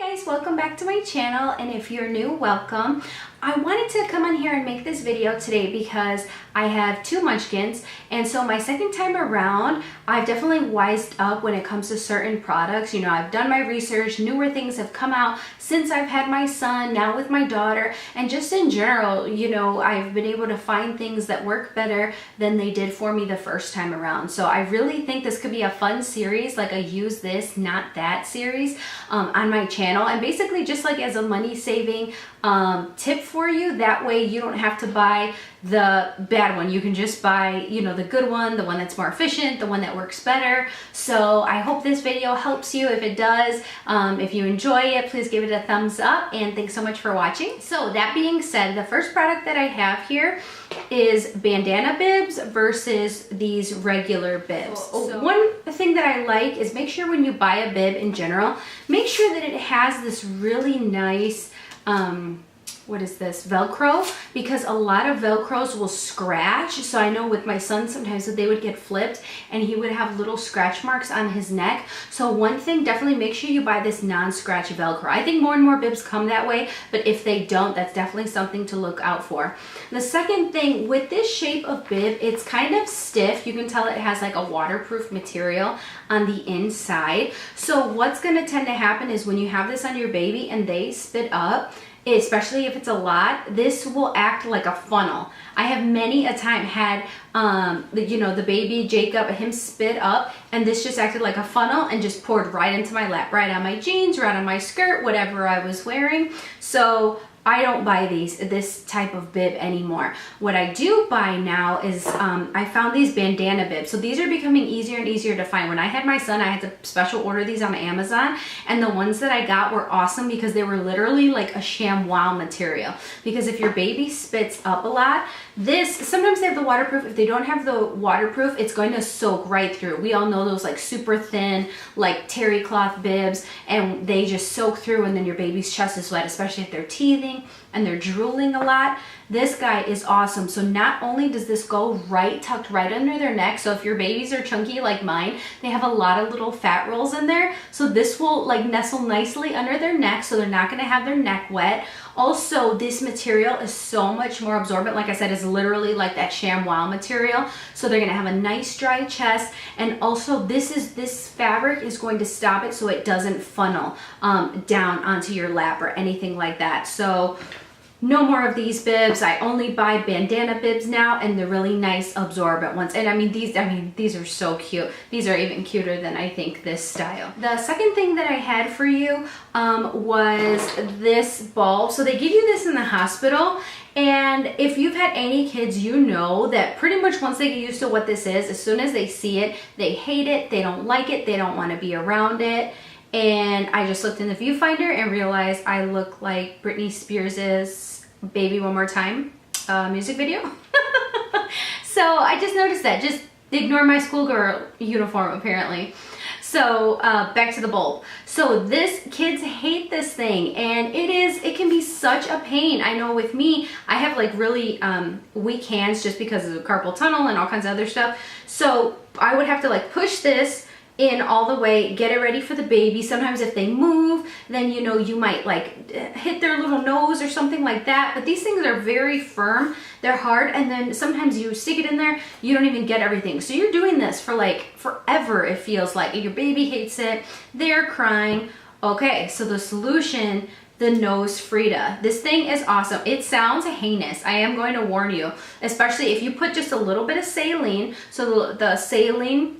Guys, welcome back to my channel, and if you're new, welcome. I wanted to come on here and make this video today because I have two munchkins, and so my second time around I've definitely wised up when it comes to certain products. You know, I've done my research, newer things have come out since I've had my son, now with my daughter, and just in general, you know, I've been able to find things that work better than they did for me the first time around. So I really think this could be a fun series, like a use this not that series on my channel, and basically just like as a money saving tip for you. That way you don't have to buy the bad one. You can just buy, you know, the good one, the one that's more efficient, the one that works better. So I hope this video helps you. If it does, if you enjoy it, please give it a thumbs up, and thanks so much for watching. So that being said, the first product that I have here is bandana bibs versus these regular bibs. One thing that I like is make sure when you buy a bib in general, make sure that it has this really nice what is this, Velcro, because a lot of Velcros will scratch. So I know with my son sometimes that they would get flipped and he would have little scratch marks on his neck. So one thing, definitely make sure you buy this non-scratch Velcro. I think more and more bibs come that way, but if they don't, that's definitely something to look out for. The second thing, with this shape of bib, it's kind of stiff. You can tell it has like a waterproof material on the inside. So what's going to tend to happen is when you have this on your baby and they spit up, especially if it's a lot, this will act like a funnel. I have many a time had, you know, the baby Jacob, him spit up, and this just acted like a funnel and just poured right into my lap, right on my jeans, right on my skirt, whatever I was wearing. So I don't buy this type of bib anymore. What I do buy now is I found these bandana bibs. So these are becoming easier and easier to find. When I had my son, I had to special order these on Amazon, and the ones that I got were awesome because they were literally like a ShamWow material. Because if your baby spits up a lot, sometimes they have the waterproof. If they don't have the waterproof, it's going to soak right through. We all know those like super thin, like terry cloth bibs, and they just soak through, and then your baby's chest is wet, especially if they're teething and they're drooling a lot. This guy is awesome. So not only does this go tucked right under their neck, so if your babies are chunky like mine, they have a lot of little fat rolls in there, so this will like nestle nicely under their neck, so they're not going to have their neck wet. Also, this material is so much more absorbent. Like I said, it's literally like that ShamWow material, so they're going to have a nice dry chest. And also this fabric is going to stop it so it doesn't funnel down onto your lap or anything like that. So no more of these bibs. I only buy bandana bibs now, and the really nice absorbent ones. And I mean these are so cute. These are even cuter than I think this style. The second thing that I had for you was this bulb. So they give you this in the hospital, and if you've had any kids, you know that pretty much once they get used to what this is, as soon as they see it, they hate it, they don't like it, they don't want to be around it. And I just looked in the viewfinder and realized I look like Britney Spears's Baby One More Time music video. So I just noticed that. Just ignore my schoolgirl uniform apparently. So back to the bulb. So kids hate this thing, and it can be such a pain. I know with me, I have like really weak hands just because of the carpal tunnel and all kinds of other stuff. So I would have to like push this in all the way, get it ready for the baby. Sometimes if they move, then you know you might like hit their little nose or something like that. But these things are very firm, they're hard, and then sometimes you stick it in there, you don't even get everything. So you're doing this for like forever, it feels like. Your baby hates it, they're crying. Okay, so the solution, the Nose Frida. This thing is awesome. It sounds heinous, I am going to warn you, especially if you put just a little bit of saline. So the saline,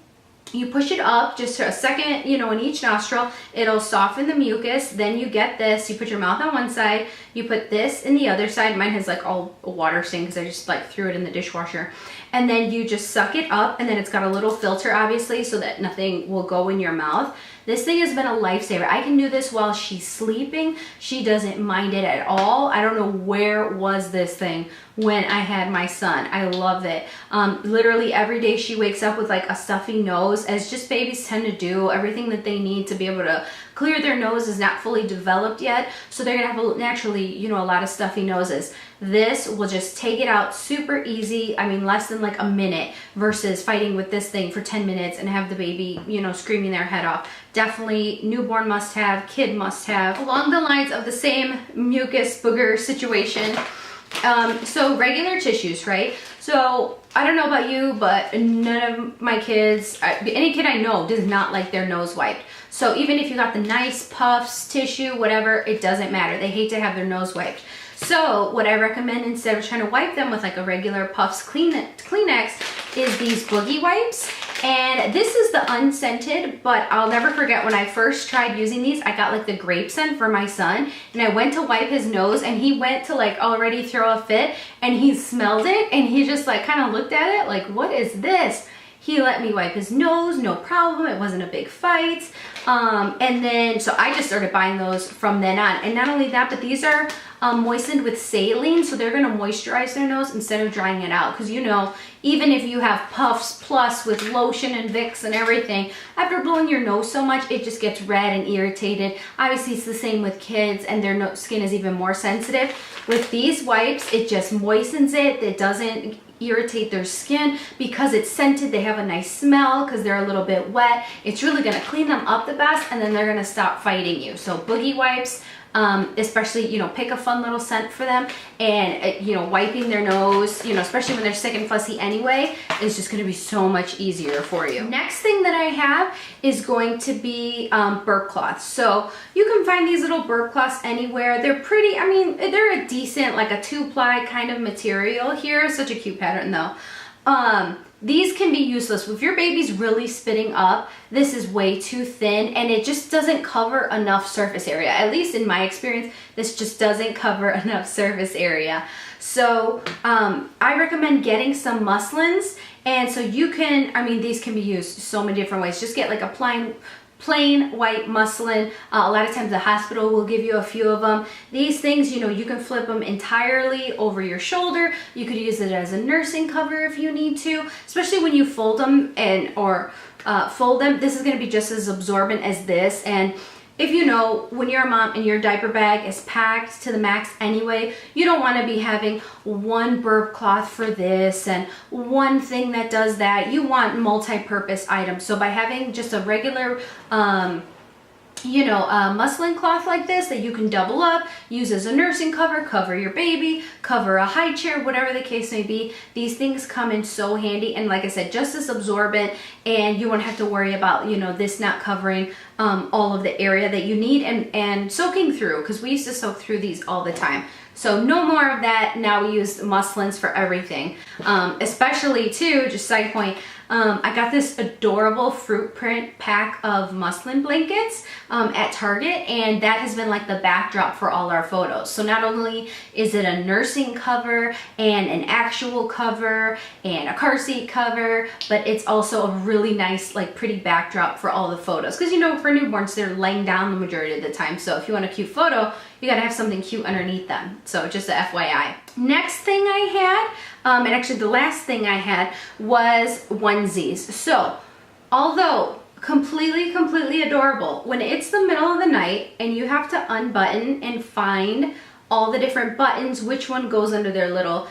you push it up just for a second, you know, in each nostril, it'll soften the mucus. Then you get this, you put your mouth on one side, you put this in the other side. Mine has like all water stain because I just like threw it in the dishwasher. And then you just suck it up, and then it's got a little filter obviously so that nothing will go in your mouth. This thing has been a lifesaver. I can do this while she's sleeping. She doesn't mind it at all. I don't know where was this thing when I had my son. I love it. Literally every day she wakes up with like a stuffy nose, nose, as just babies tend to do. Everything that they need to be able to clear their nose is not fully developed yet, so they're gonna have naturally, you know, a lot of stuffy noses. This will just take it out super easy. I mean, less than like a minute versus fighting with this thing for 10 minutes and have the baby, you know, screaming their head off. Definitely newborn must have, kid must have. Along the lines of the same mucus booger situation, so regular tissues, right? So I don't know about you, but none of my kids, any kid I know does not like their nose wiped. So even if you got the nice puffs, tissue, whatever, it doesn't matter. They hate to have their nose wiped. So what I recommend, instead of trying to wipe them with like a regular Puffs Kleenex, is these boogie wipes. And this is the unscented, but I'll never forget when I first tried using these, I got like the grape scent for my son, and I went to wipe his nose and he went to like already throw a fit, and he smelled it and he just like kind of looked at it like, what is this? He let me wipe his nose, no problem. It wasn't a big fight. And then, so I just started buying those from then on. And not only that, but these are moistened with saline, so they're gonna moisturize their nose instead of drying it out. Because you know, even if you have Puffs Plus with lotion and Vicks and everything, after blowing your nose so much, it just gets red and irritated. Obviously, it's the same with kids, and their skin is even more sensitive. With these wipes, it just moistens it. It doesn't irritate their skin because it's scented. They have a nice smell because they're a little bit wet. It's really gonna clean them up the best, and then they're gonna stop fighting you. So boogie wipes, especially, you know, pick a fun little scent for them, and you know, wiping their nose, you know, especially when they're sick and fussy anyway, is just going to be so much easier for you. Next thing that I have is going to be burp cloths. So you can find these little burp cloths anywhere. They're pretty, I mean, they're a decent, like a 2-ply kind of material here. Such a cute pattern though. These can be useless. If your baby's really spitting up, this is way too thin and it just doesn't cover enough surface area. At least in my experience, this just doesn't cover enough surface area. So I recommend getting some muslins. And so you can, I mean, these can be used so many different ways. Just get like a plain white muslin. A lot of times the hospital will give you a few of them. These things, you know, you can flip them entirely over your shoulder. You could use it as a nursing cover if you need to, especially when you fold them or fold them. This is going to be just as absorbent as this. And if you know, when you're a mom and your diaper bag is packed to the max anyway, you don't want to be having one burp cloth for this and one thing that does that. You want multi-purpose items. So by having just a regular you know, a muslin cloth like this that you can double up, use as a nursing cover, cover your baby, cover a high chair, whatever the case may be. These things come in so handy, and like I said, just as absorbent, and you won't have to worry about, you know, this not covering all of the area that you need and soaking through, because we used to soak through these all the time. So no more of that. Now we use muslins for everything, especially too, just side point, I got this adorable fruit print pack of muslin blankets at Target, and that has been like the backdrop for all our photos. So not only is it a nursing cover and an actual cover and a car seat cover, but it's also a really nice, like, pretty backdrop for all the photos. Because, you know, for newborns, they're laying down the majority of the time. So if you want a cute photo, you gotta have something cute underneath them. So just a FYI. Next thing I had, and actually the last thing I had, was onesies. So although completely adorable, when it's the middle of the night and you have to unbutton and find all the different buttons, which one goes under their little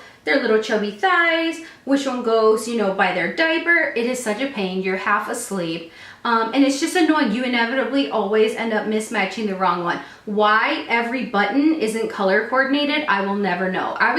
chubby thighs, which one goes, you know, by their diaper, it is such a pain. You're half asleep. And it's just annoying. You inevitably always end up mismatching the wrong one. Why every button isn't color coordinated, I will never know. I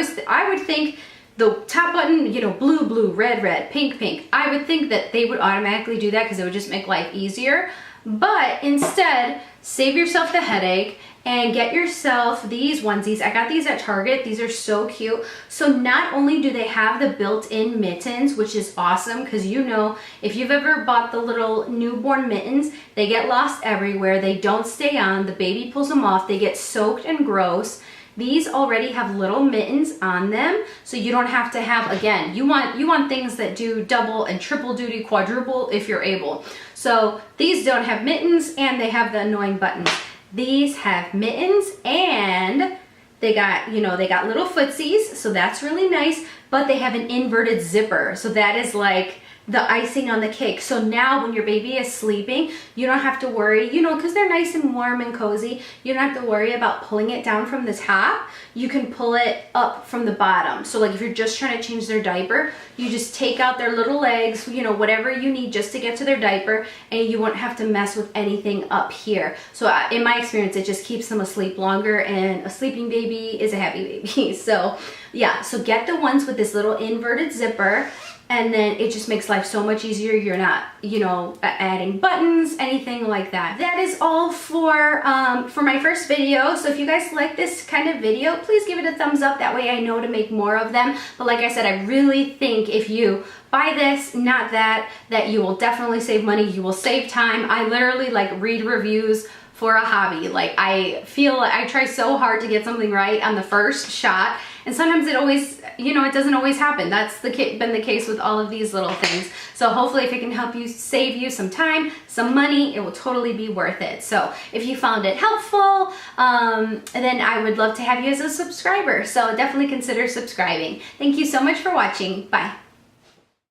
would think the top button, you know, blue, red, pink. I would think that they would automatically do that because it would just make life easier. But instead, save yourself the headache and get yourself these onesies. I got these at Target. These are so cute. So not only do they have the built-in mittens, which is awesome, because, you know, if you've ever bought the little newborn mittens, they get lost everywhere. They don't stay on. The baby pulls them off. They get soaked and gross. These already have little mittens on them, so you don't have to have, again, you want things that do double and triple duty, quadruple if you're able. So these don't have mittens, and they have the annoying buttons. These have mittens, and they got, you know, they got little footsies, so that's really nice, but they have an inverted zipper. So that is like the icing on the cake. So now when your baby is sleeping, you don't have to worry, you know, because they're nice and warm and cozy, you don't have to worry about pulling it down from the top. You can pull it up from the bottom. So like if you're just trying to change their diaper, you just take out their little legs, you know, whatever you need just to get to their diaper, and you won't have to mess with anything up here. So in my experience, it just keeps them asleep longer, and a sleeping baby is a happy baby. So yeah, so get the ones with this little inverted zipper, and then it just makes life so much easier. You're not, you know, adding buttons, anything like that. That is all for my first video. So if you guys like this kind of video, please give it a thumbs up. That way I know to make more of them. But like I said, I really think if you buy this, not that you will definitely save money. You will save time. I literally like read reviews for a hobby. Like I feel like I try so hard to get something right on the first shot, and sometimes it always, you know, it doesn't always happen. That's been the case with all of these little things. So hopefully if it can help you save you some time, some money, it will totally be worth it. So if you found it helpful, then I would love to have you as a subscriber. So definitely consider subscribing. Thank you so much for watching. Bye.